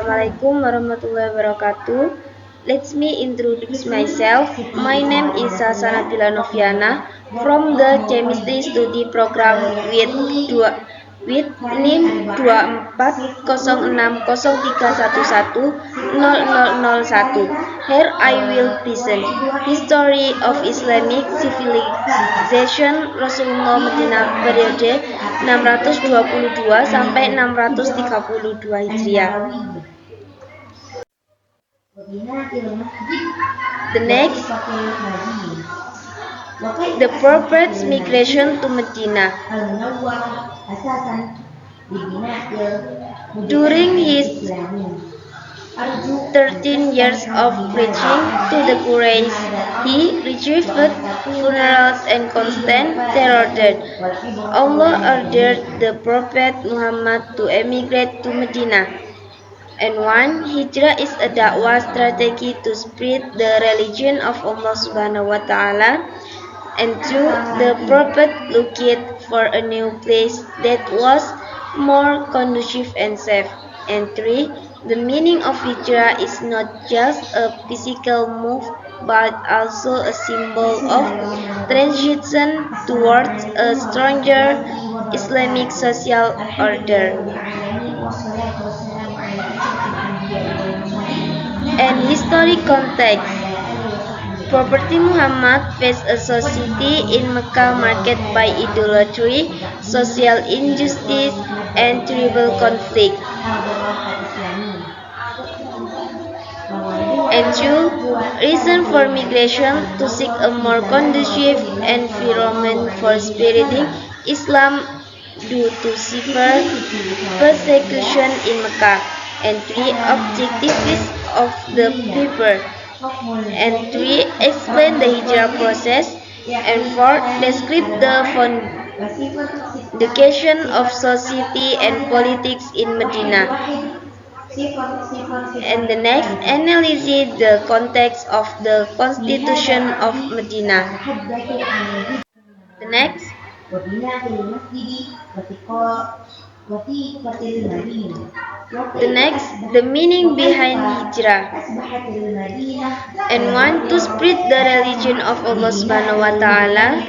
Assalamualaikum warahmatullahi wabarakatuh. Let me introduce myself. My name is Sasana Noviana from the Chemistry Study Program with NIM 240603110001. Here I will present History of Islamic Civilization Rasulullah Madinah periode 622 sampai 632 Hijriah. The next, the Prophet's migration to Medina. During his 13 years of preaching to the Quraysh, he received funerals and constant terror. Allah ordered the Prophet Muhammad to emigrate to Medina. And one, hijrah is a da'wah strategy to spread the religion of Allah Subhanahu wa Ta'ala. And two, the Prophet looked for a new place that was more conducive and safe. And three, the meaning of hijrah is not just a physical move, but also a symbol of transition towards a stronger Islamic social order. And historic context. Prophet Muhammad faced a society in Mecca marked by idolatry, social injustice, and tribal conflict. And two, reason for migration to seek a more conducive environment for spreading Islam due to severe persecution in Mecca. And three, objectives of the paper. And three, explain the hijrah process. And four, describe the foundation of society and politics in Medina. And the next, analyze the context of the constitution of Medina. The next, the meaning behind hijrah. And one, to spread the religion of Allah Subhanahu wa Ta'ala.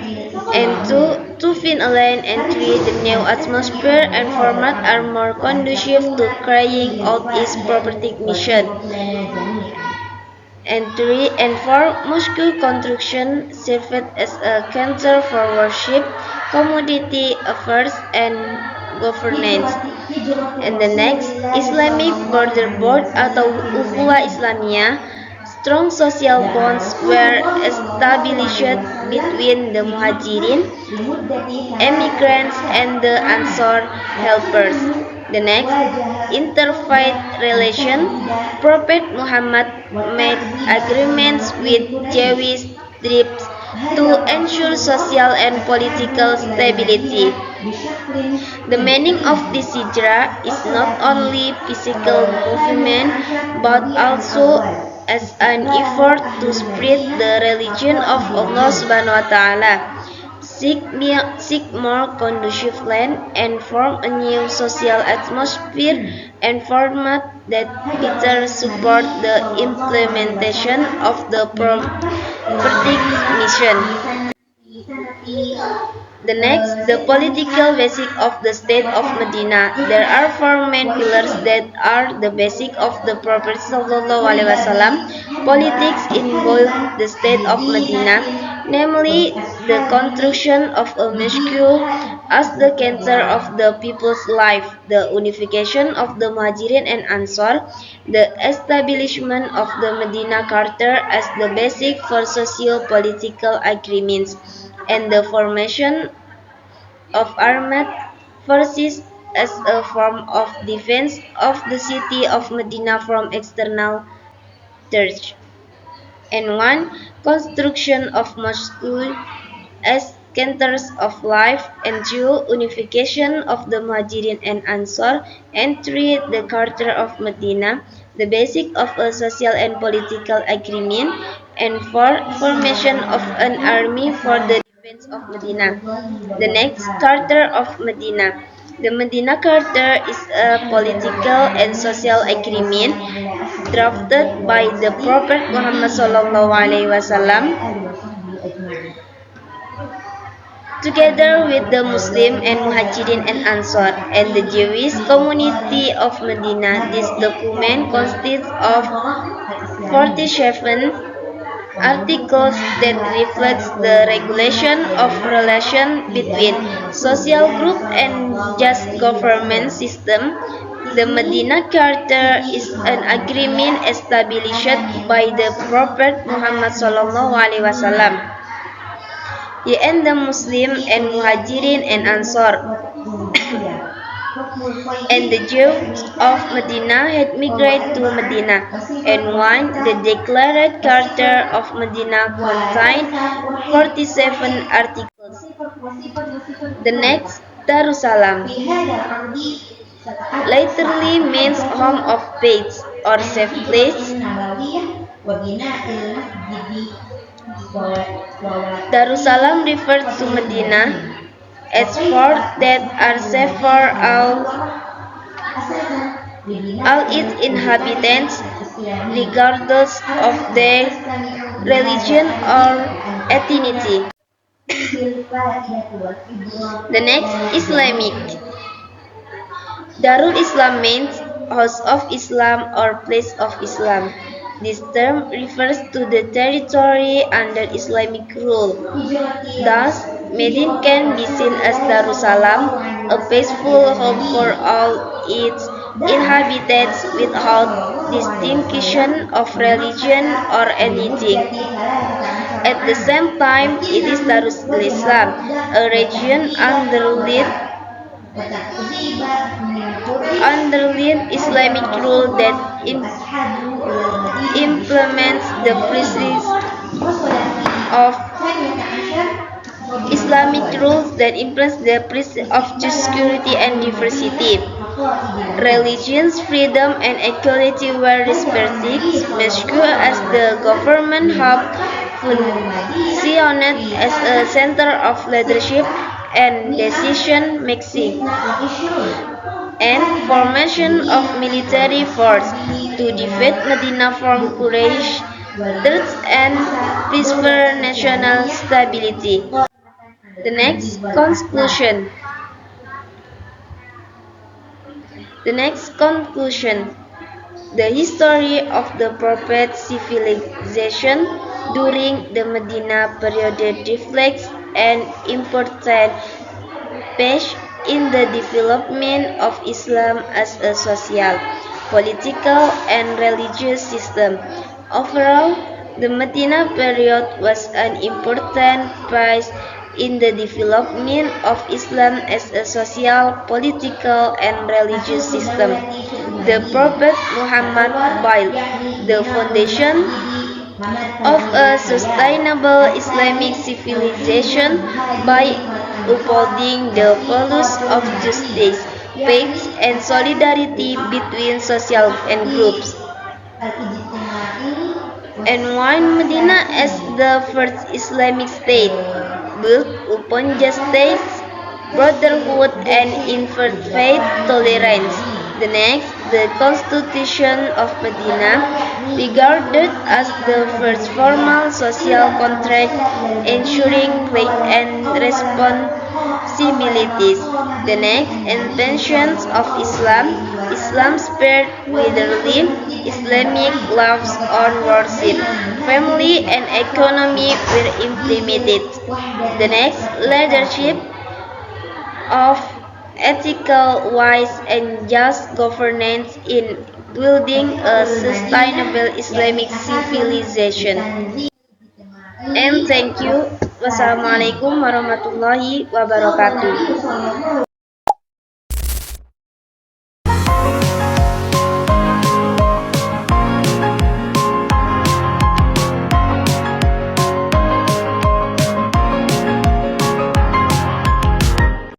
And two, to find a land. And three, the new atmosphere and format are more conducive to carrying out its prophetic mission. And three and four, mosque construction served as a center for worship, community affairs, and governance. And the next, Islamic Border Board atau Ukhuwah Islamiyah, strong social bonds were established between the Muhajirin, immigrants, and the Ansar helpers. The next, interfaith relation. Prophet Muhammad made agreements with Jewish tribes to ensure social and political stability. The meaning of this hijrah is not only physical movement, but also as an effort to spread the religion of Allah Subhanahu wa Ta'ala, seek more conducive land, and form a new social atmosphere and format that better support the implementation of the prophetic mission. The next, the political basic of the state of Medina. There are four main pillars that are the basic of the Prophet Sallallahu Alaihi Wasallam. Politics involve the state of Medina, namely the construction of a mosque as the center of the people's life, the unification of the Muhajirin and Ansar, the establishment of the Medina Charter as the basic for socio-political agreements, and the formation of armed forces as a form of defense of the city of Medina from external threats. And one, construction of mosques as centers of life. And two, unification of the Muhajirin and Ansar. And three, the Charter of Medina, the basic of a social and political agreement. And four, formation of an army for the defense of Medina. The next, Charter of Medina. The Medina Charter is a political and social agreement drafted by the Prophet Muhammad SAW together with the Muslim and Muhajirin and Ansar and the Jewish community of Medina. This document consists of 47 articles that reflects the regulation of relation between social group and just government system. The Medina Charter is an agreement established by the Prophet Muhammad SAW. He and the Muslim and Muhajirin and Ansar and the Jews of Medina had migrated to Medina, and one, the Declared Charter of Medina contained 47 articles. The next, Darussalam, literally means home of peace or safe place. Darussalam refers to Medina as fort that are safe for all its inhabitants, regardless of their religion or ethnicity. The next, Islamic. Darul Islam means house of Islam or place of Islam. This term refers to the territory under Islamic rule. Thus, Medina can be seen as Darussalam, a peaceful home for all its inhabitants without distinction of religion or anything. At the same time, it is Darul Islam, a region underneath Islamic rule that implements the principles of Islamic rules that implements the principles of security and diversity. Religious freedom and equality were respected, Moscow as the government hub functioned as a center of leadership and decision making, and formation of military force to defeat Medina from Quraysh threats and preserve national stability. The next, conclusion. The history of the Prophet's civilization during the Medina period reflects an important phase in the development of Islam as a social, political, and religious system. Overall, the Medina period was an important phase in the development of Islam as a social, political, and religious system. The Prophet Muhammad built the foundation of a sustainable Islamic civilization by upholding the values of justice, peace, and solidarity between social and groups. And one Medina as the first Islamic state, built upon justice, brotherhood, and interfaith tolerance. The next, the Constitution of Medina, regarded as the first formal social contract ensuring rights and responsibilities. The next, inventions of Islam. Islam spread widely. Islamic laws on worship, family, and economy were implemented. The next, leadership of ethical, wise, and just governance in building a sustainable Islamic civilization. And thank you. Wassalamualaikum warahmatullahi wabarakatuh.